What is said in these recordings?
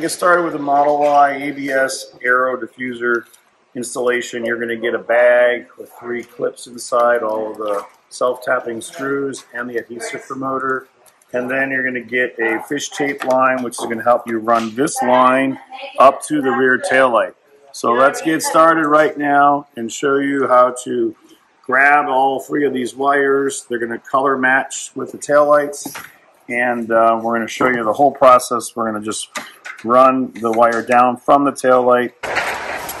to get started with the Model Y ABS Aero diffuser installation, you're going to get a bag with 3 clips inside, all of the self-tapping screws and the adhesive promoter. And then you're going to get a fish tape line, which is going to help you run this line up to the rear taillight. So let's get started right now and show you how to grab all 3 of these wires. They're going to color match with the taillights. And we're going to show you the whole process. We're going to just run the wire down from the taillight.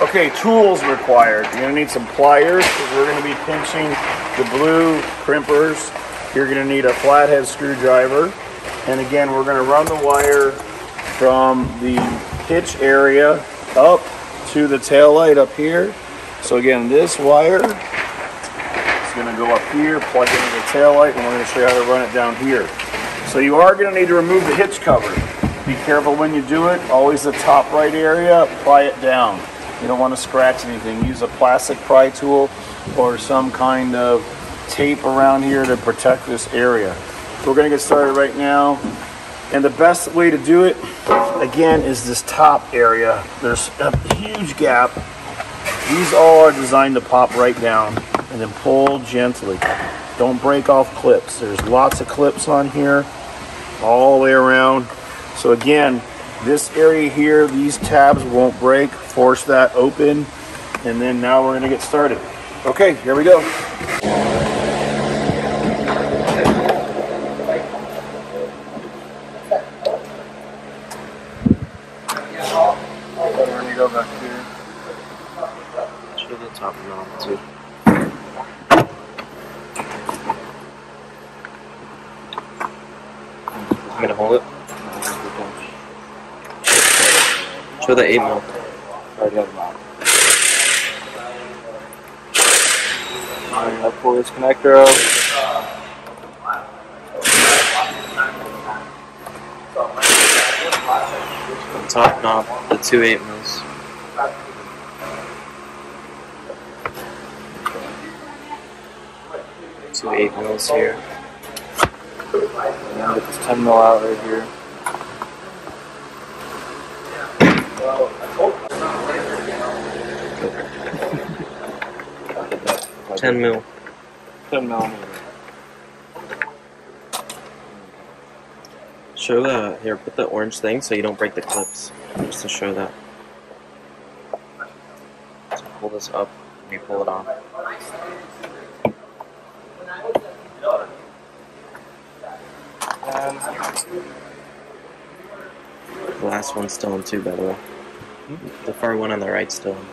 Okay, tools required. You're going to need some pliers because we're going to be pinching the blue crimpers. You're going to need a flathead screwdriver. And again, we're going to run the wire from the hitch area up to the taillight up here. So again, this wire is going to go up here, plug into the taillight, and we're going to show you how to run it down here. So you are going to need to remove the hitch cover. Be careful when you do it. Always the top right area, pry it down. You don't want to scratch anything. Use a plastic pry tool or some kind of tape around here to protect this area. We're going to get started right now. And the best way to do it, again, is this top area. There's a huge gap. These all are designed to pop right down and then pull gently. Don't break off clips. There's lots of clips on here all the way around. So again, this area here, these tabs won't break. Force that open, and then now we're going to get started. Okay, here we go. We're going to go back here. Show the top knob too. I'm gonna hold it. Show the 8mm. I'll pull this connector out. The top knob, the 2 8mm. Two 8mm here. And get this 10mm out right here. 10mm. 10mm. Show the, here, put the orange thing so you don't break the clips. Just to show that. So pull this up and you pull it on. The last one's still in too, by the way. The far one on the right's still in.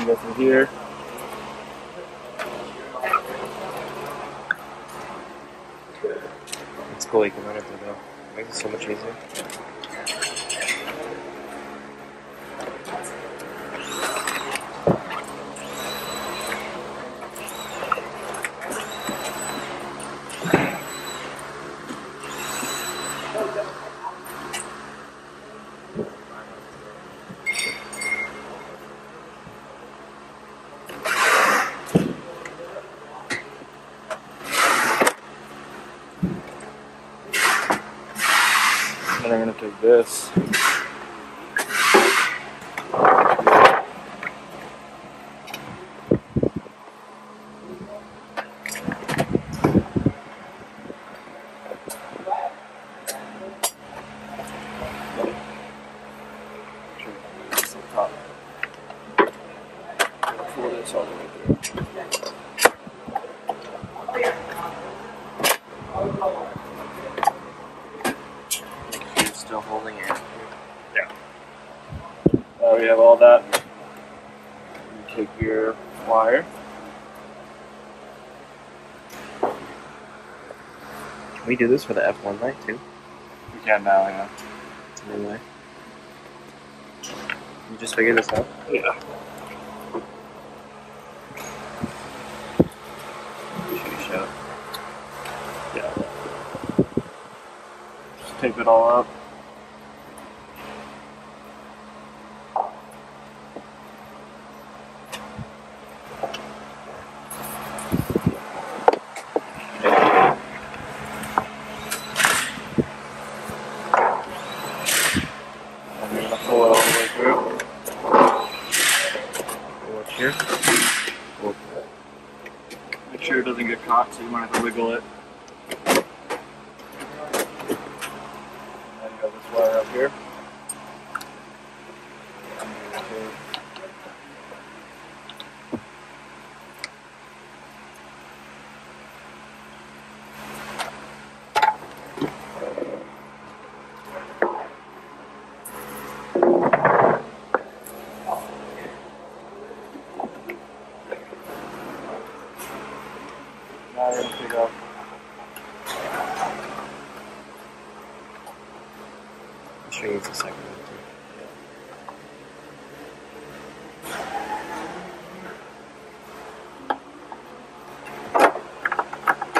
Go from here. It's cool, you can run it through though. Makes it so much easier. Then I'm going to take this. Pull this all the way through. Still holding it. Yeah. Now we have all that. You take your wire. Can we do this for the F1 light too? We can now, yeah. It's a new way. You just figured this out? Yeah. Should we show? Yeah. Just tape it all up. might have to wiggle it. And then you got this wire up here. Now we're going to pick up. I'll show you the second one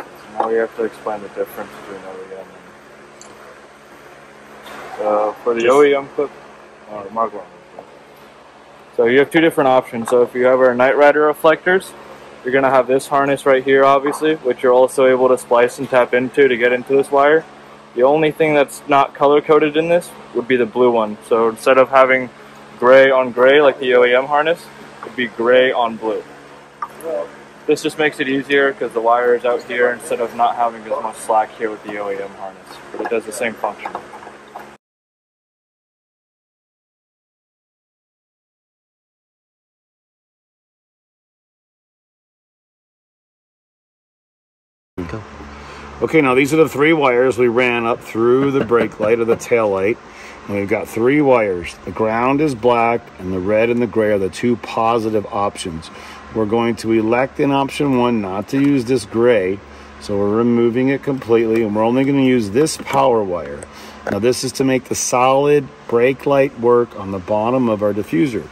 So now we have to explain the difference between OEM and... So for the OEM clip, Mark one. So you have two different options. So if you have our Knight Rider reflectors, you're going to have this harness right here, obviously, which you're also able to splice and tap into to get into this wire. The only thing that's not color-coded in this would be the blue one. So instead of having gray on gray like the OEM harness, it would be gray on blue. This just makes it easier because the wire is out here instead of not having as much slack here with the OEM harness. But it does the same function. Go. Okay, now these are the three wires we ran up through the brake light or the tail light. And we've got three wires. The ground is black and the red and the gray are the two positive options. We're going to elect in option 1 not to use this gray. So we're removing it completely and we're only going to use this power wire. Now this is to make the solid brake light work on the bottom of our diffuser.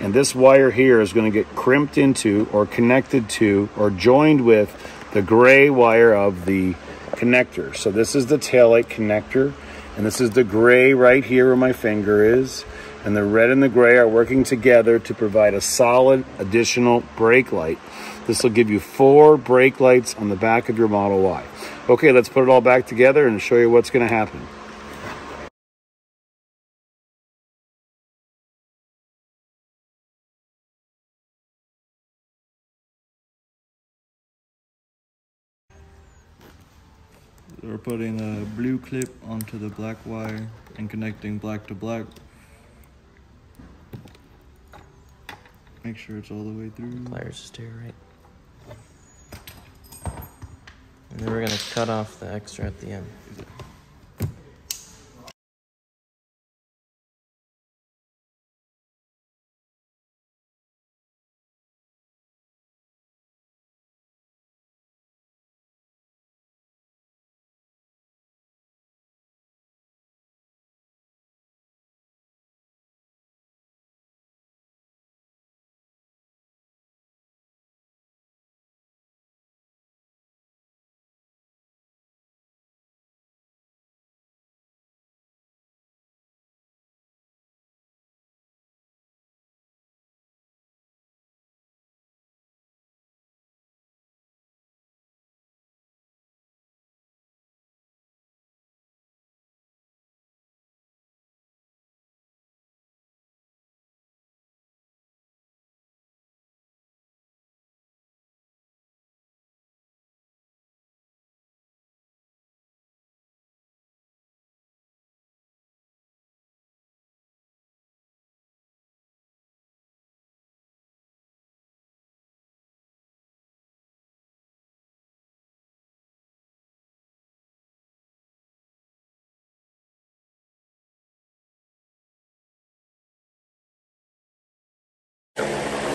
And this wire here is going to get crimped into or connected to or joined with the gray wire of the connector. So this is the taillight connector, and this is the gray right here where my finger is, and the red and the gray are working together to provide a solid additional brake light. This will give you 4 brake lights on the back of your Model Y. Okay, let's put it all back together and show you what's going to happen. We're putting a blue clip onto the black wire and connecting black to black. Make sure it's all the way through. Pliers just to your right. And then we're going to cut off the extra at the end.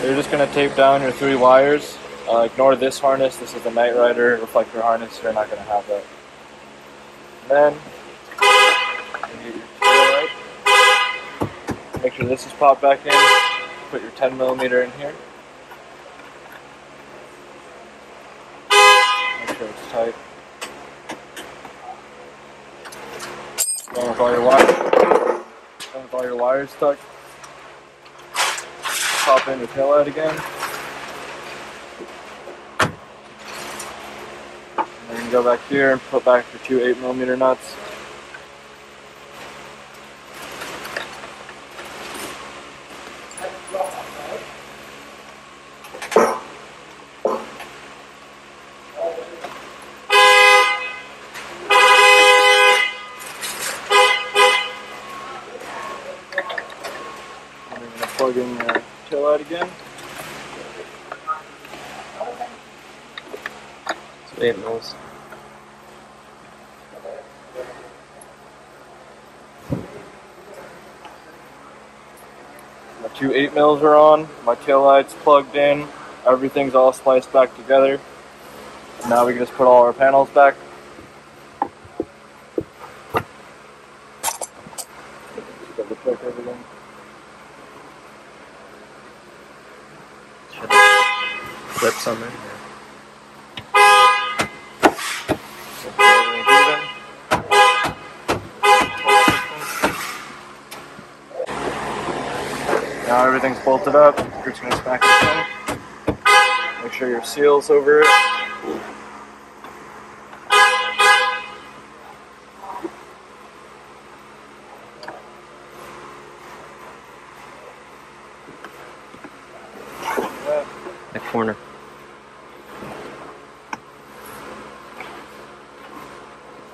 You're just going to tape down your 3 wires. Ignore this harness. This is the Knight Rider reflector harness. You're not going to have that. And then you get your tail light. Make sure this is popped back in. Put your 10mm in here. Make sure it's tight. Done with all your wires. Done with all your wires stuck. Pop in the tail light again. And then you can go back here and put back your 2 8mm nuts. plug in your tail light again. It's 8 mils. My two 8 mils are on, my tail light's plugged in, everything's all spliced back together. Now we can just put all our panels back. Double check everything. Should have clips on there. Now everything's bolted up. You're just going to smack this in. Make sure your seal's over it. That corner.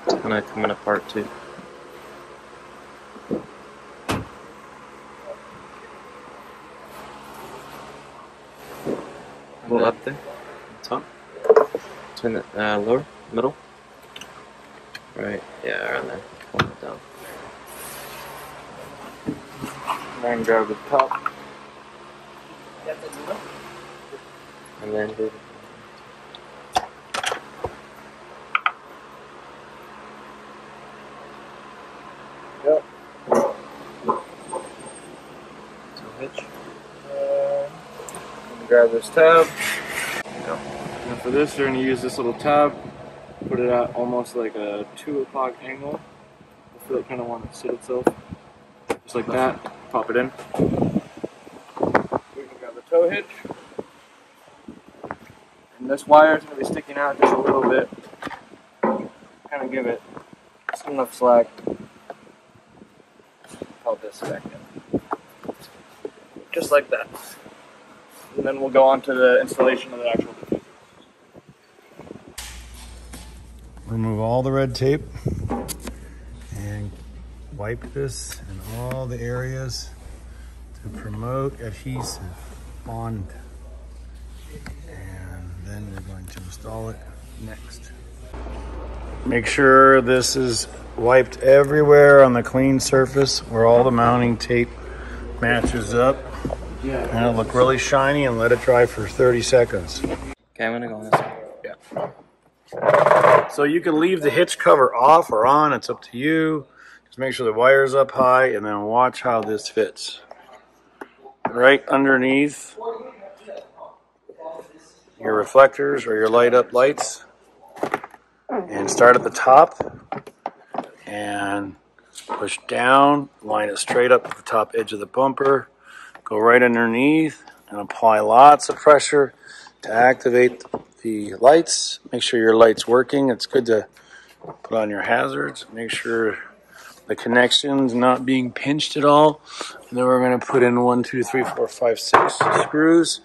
It's kind of coming apart too. A little up there, top, between the lower, middle, right, yeah, around there, pull it down. And then grab the top. And then do Yep. so hitch. Grab this tab. Go. And for this, you're going to use this little tab. Put it at almost like a 2 o'clock angle. I feel it kind of want to sit itself. Just like that. Pop it in. We can grab the tow hitch. And this wire is going to be sticking out just a little bit. Kind of give it some enough slack. Pop this back in. Just like that. And then we'll go on to the installation of the actual diffuser. Remove all the red tape and wipe this in all the areas to promote adhesive bond. And then we're going to install it next. Make sure this is wiped everywhere on the clean surface where all the mounting tape matches up. And it'll look really shiny, and let it dry for 30 seconds. Okay, I'm gonna go on this one. Yeah. So you can leave the hitch cover off or on, it's up to you. Just make sure the wire's up high, and then watch how this fits. Right underneath your reflectors or your light up lights. And start at the top and push down, line it straight up to the top edge of the bumper. Go right underneath and apply lots of pressure to activate the lights. Make sure your light's working. It's good to put on your hazards. Make sure the connection's not being pinched at all. And then we're going to put in 1, 2, 3, 4, 5, 6 screws.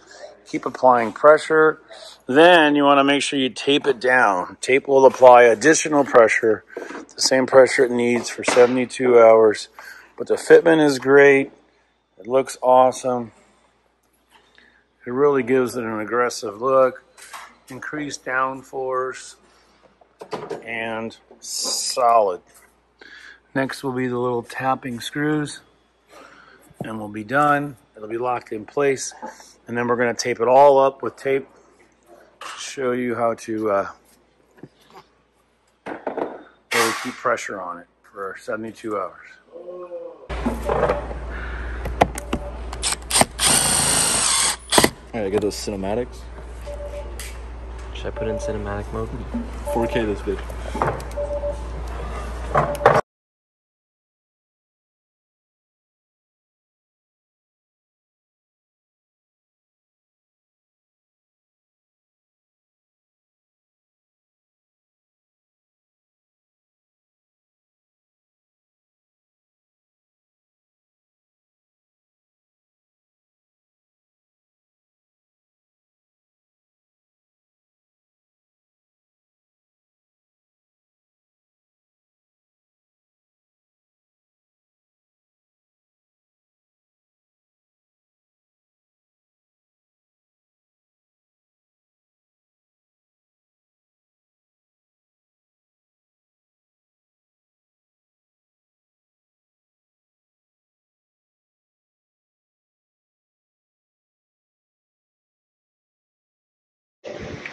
Keep applying pressure. Then you want to make sure you tape it down. Tape will apply additional pressure, the same pressure it needs for 72 hours. But the fitment is great. It looks awesome. It really gives it an aggressive look. Increased downforce and solid. Next will be the little tapping screws, and we'll be done. It'll be locked in place, and then we're going to tape it all up with tape to show you how to really keep pressure on it for 72 hours. Alright, I get those cinematics. Should I put in cinematic mode? 4K this bitch.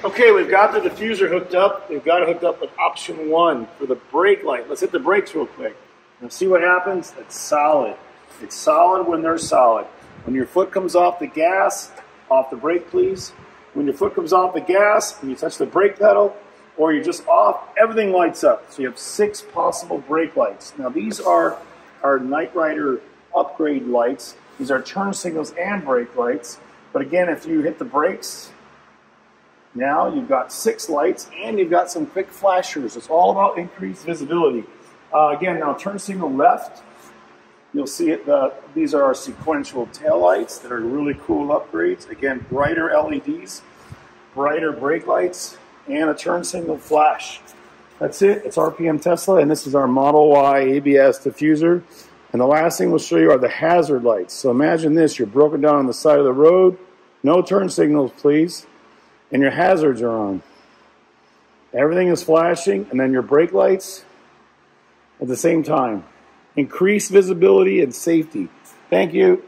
Okay, we've got the diffuser hooked up. We've got it hooked up with option 1 for the brake light. Let's hit the brakes real quick. Now see what happens? It's solid. It's solid when they're solid. When your foot comes off the gas, off the brake please. When your foot comes off the gas and you touch the brake pedal, or you're just off, everything lights up. So you have 6 possible brake lights. Now these are our Knight Rider upgrade lights. These are turn signals and brake lights. But again, if you hit the brakes, now you've got 6 lights and you've got some quick flashers. It's all about increased visibility. Again, now turn signal left, you'll see it. These are our sequential tail lights that are really cool upgrades. Again, brighter LEDs, brighter brake lights, and a turn signal flash. That's it. It's RPM Tesla, and this is our Model Y ABS diffuser. And the last thing we'll show you are the hazard lights. So imagine this, you're broken down on the side of the road, no turn signals please, and your hazards are on. Everything is flashing, and then your brake lights at the same time. Increase visibility and safety. Thank you.